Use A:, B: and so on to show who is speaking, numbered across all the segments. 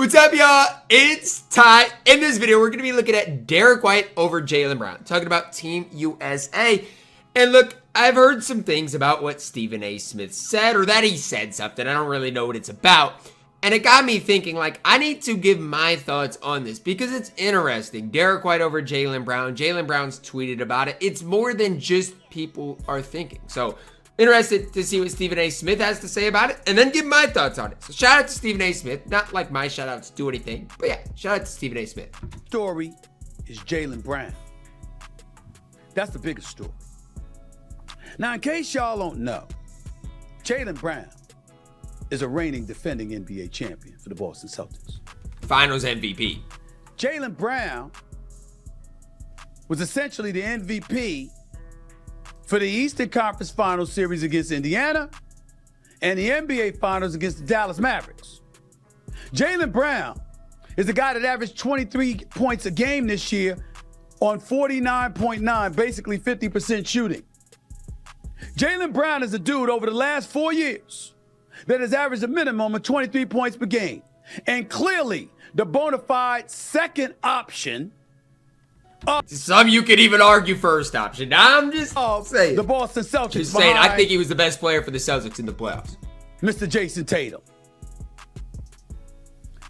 A: What's up, y'all? It's Ty. In this video, we're going to be looking at Derrick White over Jaylen Brown, talking about Team USA. And look, I've heard some things about what Stephen A. Smith said, or that he said something. I don't really know what it's about. And it got me thinking, like, I need to give my thoughts on this because it's interesting. Derrick White over Jaylen Brown. Jaylen Brown's tweeted about it. It's more than just people are thinking. So, interested to see what Stephen A. Smith has to say about it, and then give my thoughts on it. So shout out to Stephen A. Smith. Not like my shout outs do anything, but yeah, shout out to Stephen A. Smith.
B: Story is Jaylen Brown. That's the biggest story. Now, in case y'all don't know, Jaylen Brown is a reigning defending NBA champion for the Boston Celtics.
A: Finals MVP.
B: Jaylen Brown was essentially the MVP for the Eastern Conference Finals series against Indiana and the NBA Finals against the Dallas Mavericks. Jaylen Brown is the guy that averaged 23 points a game this year on 49.9, basically 50% shooting. Jaylen Brown is a dude over the last 4 years that has averaged a minimum of 23 points per game. And clearly, the bona fide second option.
A: Some you could even argue first option. I'm just saying.
B: The Boston Celtics.
A: Just saying, I think he was the best player for the Celtics in the playoffs.
B: Mr. Jason Tatum.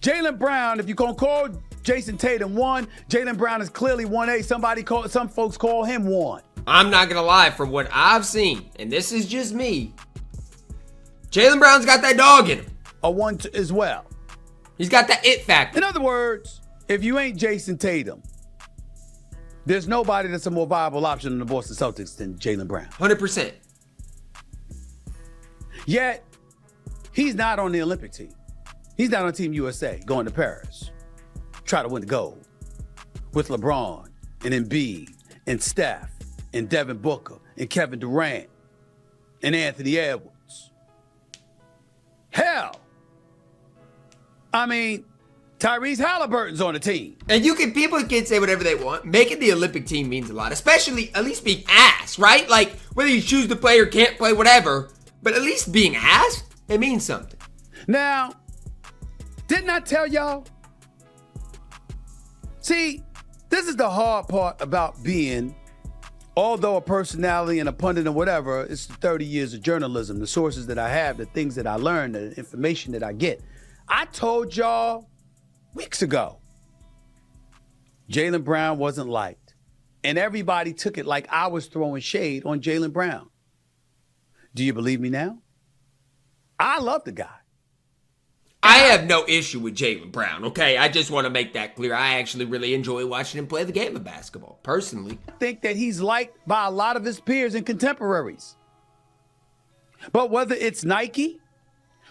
B: Jaylen Brown, if you're going to call Jason Tatum 1, Jaylen Brown is clearly 1A. Some folks call him 1.
A: I'm not going to lie, from what I've seen, and this is just me, Jaylen Brown's got that dog in him.
B: A 1 as well.
A: He's got that it factor.
B: In other words, if you ain't Jason Tatum, there's nobody that's a more viable option in the Boston Celtics than Jaylen Brown.
A: 100%.
B: Yet, he's not on the Olympic team. He's not on Team USA going to Paris. Try to win the gold with LeBron and Embiid and Steph and Devin Booker and Kevin Durant and Anthony Edwards. Hell, I mean, Tyrese Haliburton's on the team.
A: And people can say whatever they want. Making the Olympic team means a lot, especially at least being asked, right? Like, whether you choose to play or can't play, whatever, but at least being asked, it means something.
B: Now, didn't I tell y'all? See, this is the hard part about being, although a personality and a pundit and whatever, it's 30 years of journalism, the sources that I have, the things that I learned, the information that I get. I told y'all weeks ago, Jaylen Brown wasn't liked. And everybody took it like I was throwing shade on Jaylen Brown. Do you believe me now? I love the guy.
A: I have no issue with Jaylen Brown, okay? I just want to make that clear. I actually really enjoy watching him play the game of basketball, personally.
B: I think that he's liked by a lot of his peers and contemporaries. But whether it's Nike,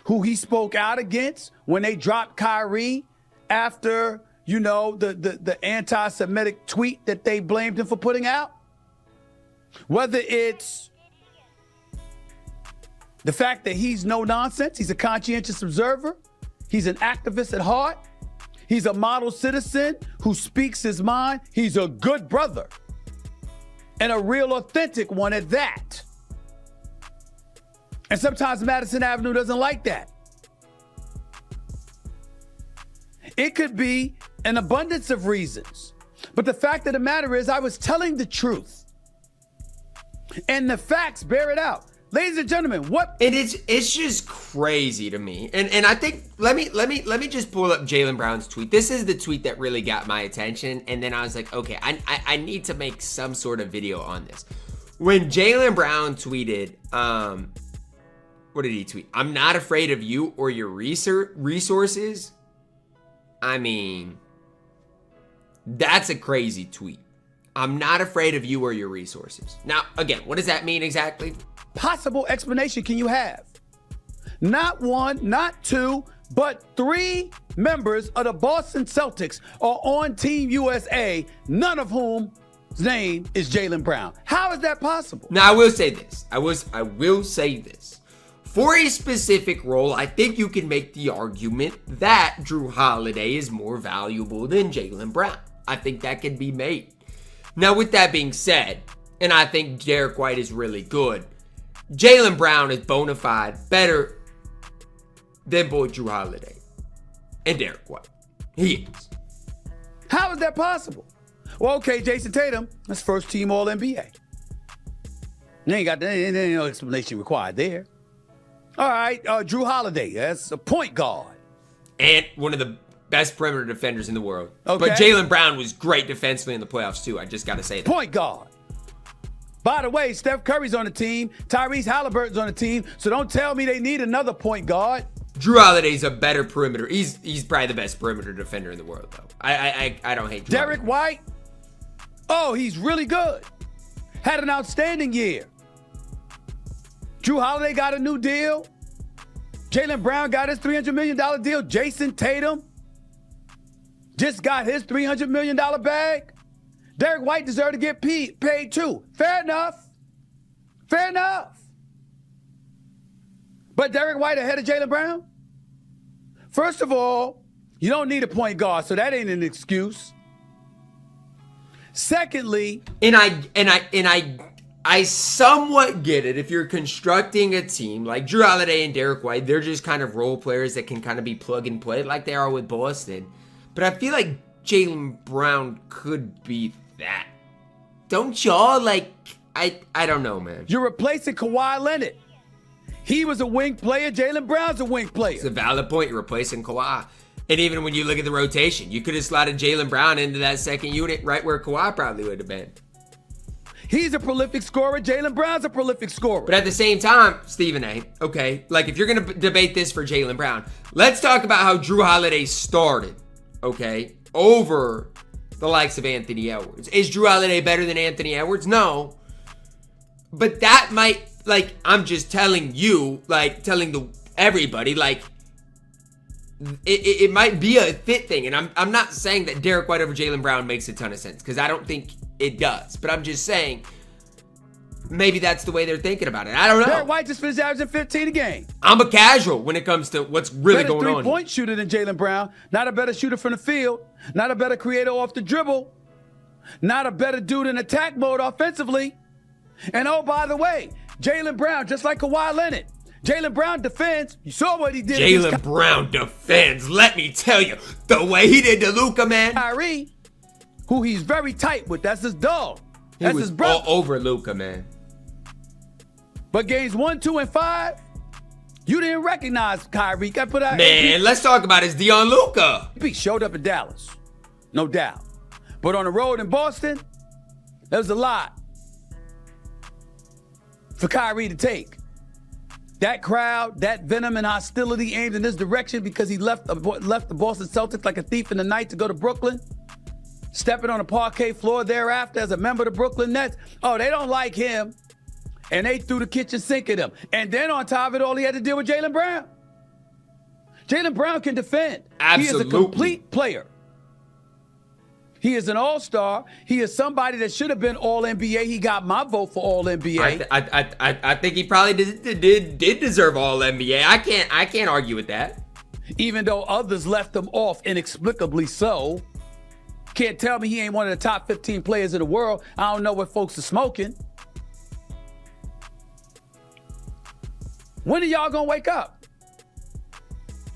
B: who he spoke out against when they dropped Kyrie after, you know, the anti-Semitic tweet that they blamed him for putting out, whether it's the fact that he's no nonsense, he's a conscientious observer, he's an activist at heart, he's a model citizen who speaks his mind, he's a good brother, and a real authentic one at that. And sometimes Madison Avenue doesn't like that. It could be an abundance of reasons. But the fact of the matter is I was telling the truth. And the facts bear it out. Ladies and gentlemen, what?
A: It's just crazy to me. And I think let me just pull up Jaylen Brown's tweet. This is the tweet that really got my attention. And then I was like, okay, I need to make some sort of video on this. When Jaylen Brown tweeted, what did he tweet? I'm not afraid of you or your resources. I mean, that's a crazy tweet. I'm not afraid of you or your resources. Now, again, what does that mean exactly?
B: Possible explanation can you have? Not 1, not 2, but 3 members of the Boston Celtics are on Team USA, none of whom's name is Jaylen Brown. How is that possible?
A: Now, I will say this. I will say this. For a specific role, I think you can make the argument that Jrue Holiday is more valuable than Jaylen Brown. I think that can be made. Now, with that being said, and I think Derrick White is really good, Jaylen Brown is bona fide better than both Jrue Holiday and Derrick White. He is.
B: How is that possible? Well, okay, Jason Tatum, that's first team All-NBA. There ain't no explanation required there. All right, Drew Holiday, that's a point guard.
A: And one of the best perimeter defenders in the world.
B: Okay.
A: But Jaylen Brown was great defensively in the playoffs too. I just got to say that.
B: Point guard. By the way, Steph Curry's on the team. Tyrese Haliburton's on the team. So don't tell me they need another point guard.
A: Drew Holiday's a better perimeter. He's probably the best perimeter defender in the world, though. I don't hate Drew
B: Derrick
A: Holiday.
B: White. Oh, he's really good. Had an outstanding year. Drew Holiday got a new deal. Jaylen Brown got his $300 million deal. Jason Tatum just got his $300 million bag. Derrick White deserved to get paid too. Fair enough. Fair enough. But Derrick White ahead of Jaylen Brown? First of all, you don't need a point guard, so that ain't an excuse. Secondly,
A: And I somewhat get it. If you're constructing a team like Drew Holiday and Derrick White, they're just kind of role players that can kind of be plug and play like they are with Boston. But I feel like Jaylen Brown could be that. Don't y'all? Like, I don't know, man.
B: you're replacing Kawhi Leonard. He was a wing player. Jaylen Brown's a wing player.
A: It's a valid point. You're replacing Kawhi. And even when you look at the rotation, you could have slotted Jaylen Brown into that second unit right where Kawhi probably would have been.
B: He's a prolific scorer. Jaylen Brown's a prolific scorer.
A: But at the same time, Stephen A., okay, like if you're going to debate this for Jaylen Brown, let's talk about how Drew Holiday started, okay, over the likes of Anthony Edwards. Is Drew Holiday better than Anthony Edwards? No. But that might, like, I'm just telling you, like, telling everybody, like, it might be a fit thing. And I'm not saying that Derrick White over Jaylen Brown makes a ton of sense, because I don't think it does. But I'm just saying, maybe that's the way they're thinking about it. I don't know.
B: Derrick White just finished averaging 15 a game.
A: I'm a casual when it comes to what's really
B: Better
A: going on.
B: three-point shooter than Jaylen Brown. Not a better shooter from the field. Not a better creator off the dribble. Not a better dude in attack mode offensively. And oh, by the way, Jaylen Brown, just like Kawhi Leonard, Jaylen Brown defends. You saw what he did.
A: Jaylen Brown defends. Let me tell you, the way he did to Luka, man.
B: Kyrie, who he's very tight with. That's his dog. That's
A: He was
B: his brother.
A: all over Luka, man.
B: But games 1, 2, and 5, you didn't recognize Kyrie. Got put out.
A: Man, let's talk about his Dion Luka.
B: He showed up in Dallas, no doubt. But on the road in Boston, there was a lot for Kyrie to take. That crowd, that venom and hostility aimed in this direction because he left the Boston Celtics like a thief in the night to go to Brooklyn, stepping on a parquet floor thereafter as a member of the Brooklyn Nets. Oh, they don't like him. And they threw the kitchen sink at him. And then on top of it all, he had to deal with Jaylen Brown. Jaylen Brown can defend.
A: Absolutely.
B: He is a complete player. He is an all-star. He is somebody that should have been all-NBA. He got my vote for all-NBA.
A: I think he probably did deserve all NBA. I can't argue with that.
B: Even though others left him off inexplicably so. Can't tell me he ain't one of the top 15 players in the world. I don't know what folks are smoking. When are y'all gonna wake up?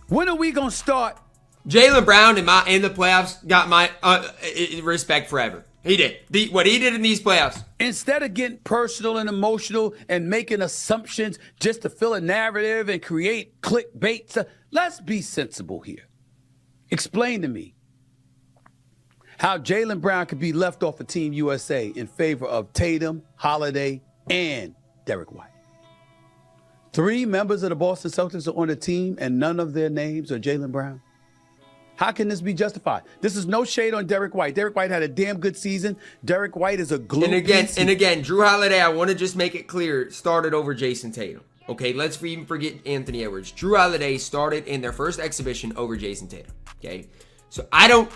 B: When are we gonna start?
A: Jaylen Brown in the playoffs got my respect forever. He did. What he did in these playoffs.
B: Instead of getting personal and emotional and making assumptions just to fill a narrative and create clickbait, let's be sensible here. Explain to me how Jaylen Brown could be left off of Team USA in favor of Tatum, Holiday, and Derrick White. 3 members of the Boston Celtics are on the team and none of their names are Jaylen Brown. How can this be justified? This is no shade on Derrick White. Derrick White had a damn good season. Derrick White is a glue piece.
A: And again, Drew Holiday, I want to just make it clear, started over Jason Tatum. Okay, let's even forget Anthony Edwards. Drew Holiday started in their first exhibition over Jason Tatum. Okay, so I don't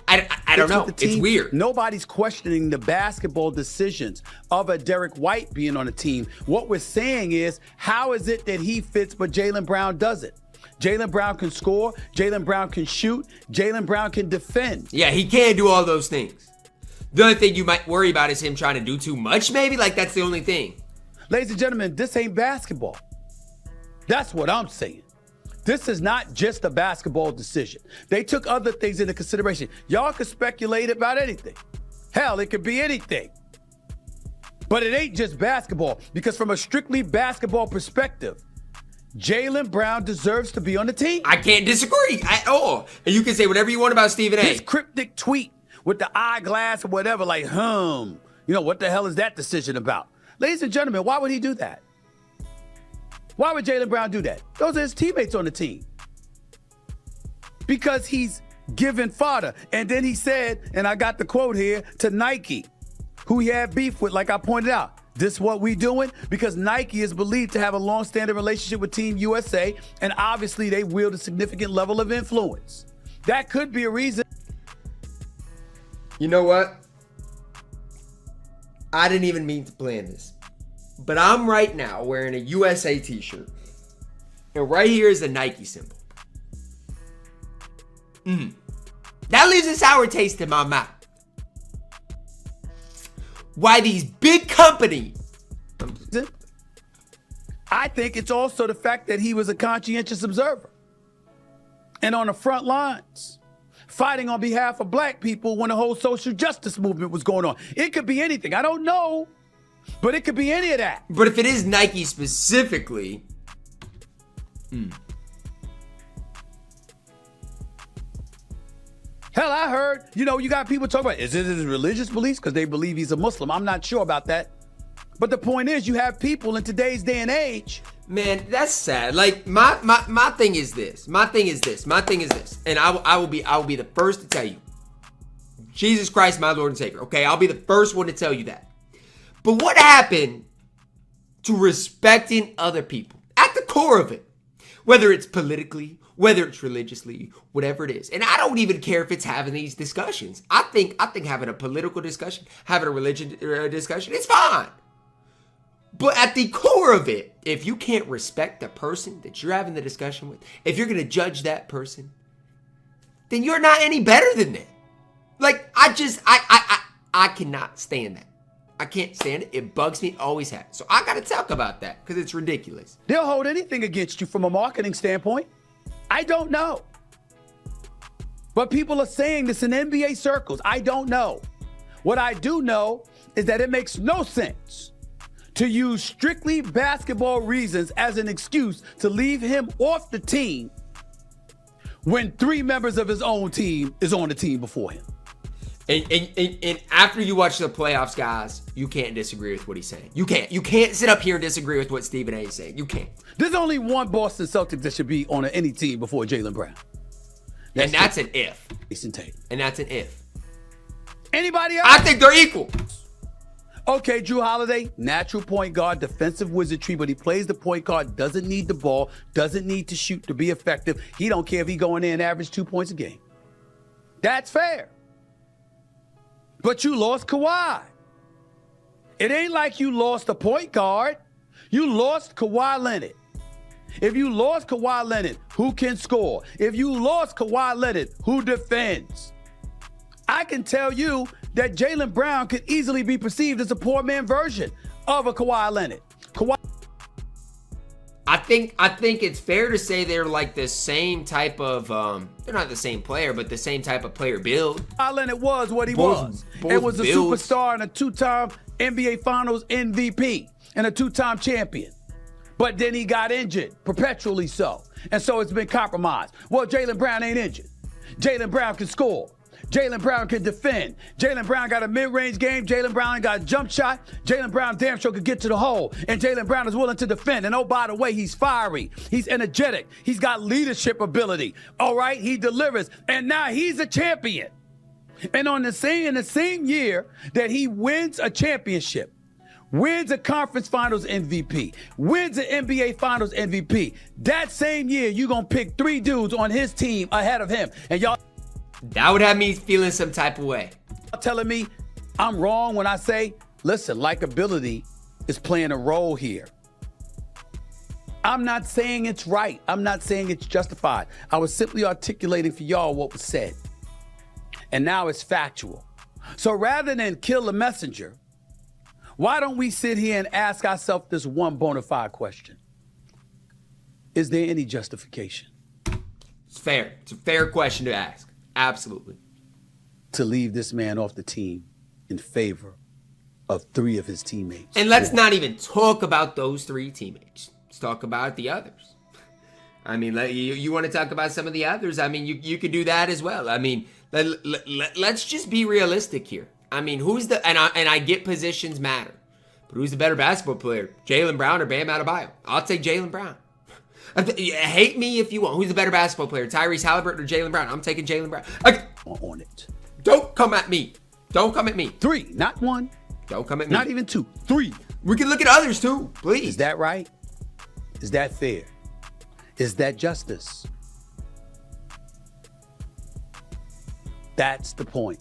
A: know. It's weird.
B: Nobody's questioning the basketball decisions of a Derrick White being on the team. What we're saying is, how is it that he fits but Jaylen Brown doesn't? Jaylen Brown can score. Jaylen Brown can shoot. Jaylen Brown can defend.
A: Yeah, he can do all those things. The only thing you might worry about is him trying to do too much, maybe? Like, that's the only thing.
B: Ladies and gentlemen, this ain't basketball. That's what I'm saying. This is not just a basketball decision. They took other things into consideration. Y'all could speculate about anything. Hell, it could be anything. But it ain't just basketball, because from a strictly basketball perspective, Jaylen Brown deserves to be on the team.
A: I can't disagree at all. And you can say whatever you want about Stephen A.
B: His cryptic tweet with the eyeglass or whatever, like, what the hell is that decision about? Ladies and gentlemen, why would he do that? Why would Jaylen Brown do that? Those are his teammates on the team. Because he's given fodder. And then he said, and I got the quote here, to Nike, who he had beef with, like I pointed out. This is what we doing? Because Nike is believed to have a long-standing relationship with Team USA, and obviously they wield a significant level of influence. That could be a reason.
A: You know what? I didn't even mean to plan this, but I'm right now wearing a USA t-shirt, and right here is a Nike symbol. That leaves a sour taste in my mouth. Why these big companies?
B: I think it's also the fact that he was a conscientious observer and on the front lines, fighting on behalf of black people when the whole social justice movement was going on. It could be anything. I don't know, but it could be any of that.
A: But if it is Nike specifically,
B: Hell, I heard, you got people talk about, is it his religious beliefs? Because they believe he's a Muslim. I'm not sure about that. But the point is, you have people in today's day and age.
A: Man, that's sad. Like, my thing is this. My thing is this. And I will be the first to tell you. Jesus Christ, my Lord and Savior. Okay, I'll be the first one to tell you that. But what happened to respecting other people? At the core of it. Whether it's politically, whether it's religiously, whatever it is. And I don't even care if it's having these discussions. I think having a political discussion, having a religion discussion, it's fine. But at the core of it, if you can't respect the person that you're having the discussion with, if you're going to judge that person, then you're not any better than them. Like, I cannot stand that. I can't stand it. It bugs me. Always has. So I got to talk about that because it's ridiculous.
B: They'll hold anything against you from a marketing standpoint. I don't know. But people are saying this in NBA circles. I don't know. What I do know is that it makes no sense to use strictly basketball reasons as an excuse to leave him off the team when 3 members of his own team is on the team before him.
A: And after you watch the playoffs, guys, you can't disagree with what he's saying. You can't sit up here and disagree with what Stephen A is saying. You can't.
B: There's only one Boston Celtics that should be on any team before Jaylen Brown.
A: That's an if.
B: And
A: that's an if.
B: Anybody else?
A: I think they're equal.
B: Okay, Jrue Holiday, natural point guard, defensive wizardry, but he plays the point guard, doesn't need the ball, doesn't need to shoot to be effective. He don't care if he go in there and average 2 points a game. That's fair. But you lost Kawhi. It ain't like you lost a point guard. You lost Kawhi Leonard. If you lost Kawhi Leonard, who can score? If you lost Kawhi Leonard, who defends? I can tell you that Jaylen Brown could easily be perceived as a poor man version of a Kawhi Leonard.
A: I think it's fair to say they're like the same type of, they're not the same player, but the same type of player build.
B: Kawhi Leonard was what he was. It was a superstar and a 2-time NBA Finals MVP and a 2-time champion. But then he got injured, perpetually so. And so it's been compromised. Well, Jaylen Brown ain't injured. Jaylen Brown can score. Jaylen Brown can defend. Jaylen Brown got a mid-range game. Jaylen Brown got a jump shot. Jaylen Brown damn sure could get to the hole. And Jaylen Brown is willing to defend. And oh, by the way, he's fiery. He's energetic. He's got leadership ability. All right, he delivers. And now he's a champion. And in the same year that he wins a championship, wins a conference finals MVP, wins an NBA finals MVP, that same year you're going to pick 3 dudes on his team ahead of him. And y'all...
A: That would have me feeling some type of way.
B: Telling me I'm wrong when I say, listen, likability is playing a role here. I'm not saying it's right. I'm not saying it's justified. I was simply articulating for y'all what was said. And now it's factual. So rather than kill the messenger, why don't we sit here and ask ourselves this one bona fide question? Is there any justification?
A: It's fair. It's a fair question to ask. Absolutely.
B: To leave this man off the team in favor of 3 of his teammates.
A: And let's not even talk about those 3 teammates. Let's talk about the others. I mean, you want to talk about some of the others? I mean, you could do that as well. I mean, let's just be realistic here. I mean, who's the and I get positions matter, but who's the better basketball player, Jaylen Brown or Bam Adebayo? I'll take Jaylen Brown. Hate me if you want. Who's the better basketball player, Tyrese Haliburton or Jaylen Brown? I'm taking Jaylen Brown.
B: On it.
A: Don't come at me. Don't come at me.
B: 3, not 1.
A: Don't come at me.
B: Not even 2, 3.
A: We can look at others too, please.
B: Is that right? Is that fair? Is that justice? That's the point.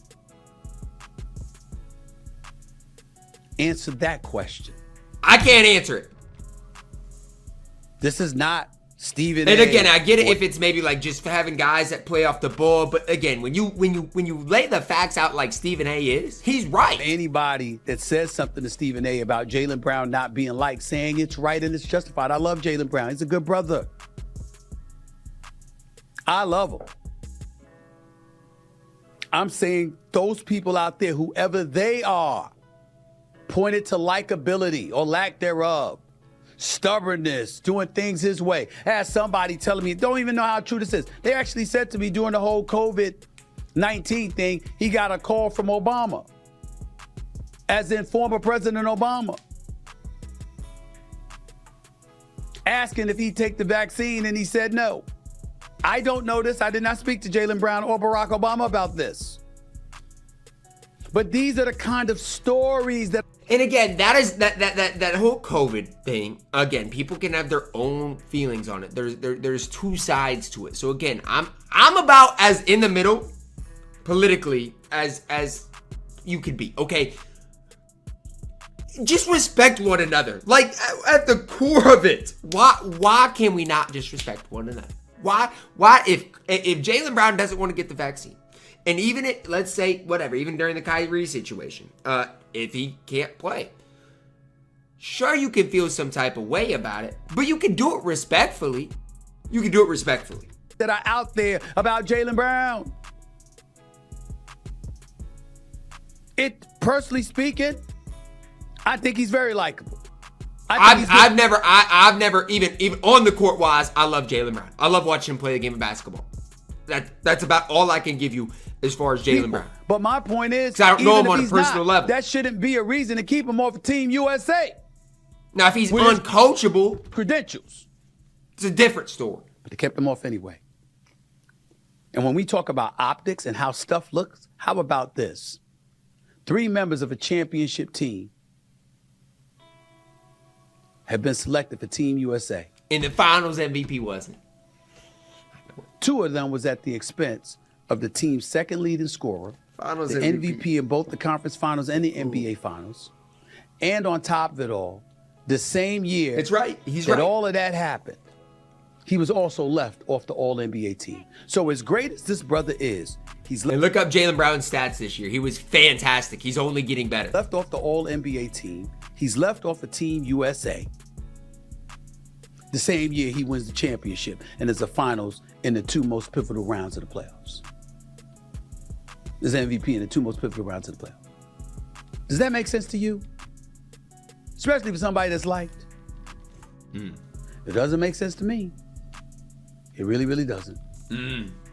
B: Answer that question.
A: I can't answer it.
B: This is not Stephen
A: And
B: A.
A: again, I get it if it's maybe like just having guys that play off the ball, but again, when you lay the facts out like Stephen A is, he's right.
B: Anybody that says something to Stephen A about Jaylen Brown not being liked, saying it's right and it's justified. I love Jaylen Brown. He's a good brother. I love him. I'm saying those people out there, whoever they are, pointed to likability or lack thereof, stubbornness, doing things his way. I had somebody telling me, don't even know how true this is. They actually said to me during the whole COVID-19 thing, he got a call from Obama, as in former President Obama, asking if he'd take the vaccine, and he said no. I don't know this. I did not speak to Jaylen Brown or Barack Obama about this. But these are the kind of stories that...
A: And again, that is that whole COVID thing. Again, people can have their own feelings on it. There's 2 sides to it. So again, I'm about as in the middle politically as you could be. Okay, just respect one another. Like at the core of it, why can we not just respect one another? Why if Jaylen Brown doesn't want to get the vaccine, and even if, let's say, whatever, even during the Kyrie situation, if he can't play, sure, you can feel some type of way about it, but you can do it respectfully. You can do it respectfully.
B: That are out there about Jaylen Brown. Personally speaking, I think he's very likable.
A: I've never even on the court wise, I love Jaylen Brown. I love watching him play the game of basketball. That's about all I can give you as far as Jaylen Brown.
B: But my point is,
A: I don't know him on a personal level.
B: That shouldn't be a reason to keep him off of Team USA.
A: Now, if he's uncoachable,
B: credentials,
A: it's a different story.
B: But they kept him off anyway. And when we talk about optics and how stuff looks, how about this? 3 members of a championship team have been selected for Team USA.
A: In the finals, MVP wasn't.
B: 2 of them was at the expense of the team's second leading scorer,
A: Finals
B: the MVP in both the conference finals and the NBA finals. And on top of it all, the same year
A: It's right. He's
B: that
A: right.
B: all of that happened, he was also left off the All-NBA team. So as great as this brother is, he's
A: And look up Jaylen Brown's stats this year. He was fantastic. He's only getting better.
B: left off the All-NBA team. He's left off of Team USA. The same year he wins the championship and is the finals in the 2 most pivotal rounds of the playoffs. Is MVP in the 2 most pivotal rounds of the playoffs. Does that make sense to you? Especially for somebody that's liked. It doesn't make sense to me. It really, really doesn't.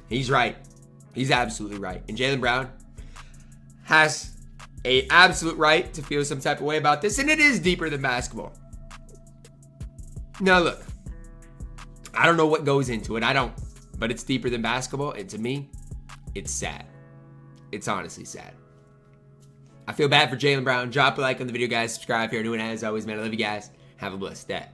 A: He's right. He's absolutely right. And Jaylen Brown has an absolute right to feel some type of way about this, and it is deeper than basketball. Now look, I don't know what goes into it. I don't, but it's deeper than basketball, and to me, it's sad. It's honestly sad. I feel bad for Jaylen Brown. Drop a like on the video, guys. Subscribe if you're new, and as always, man, I love you guys. Have a blessed day.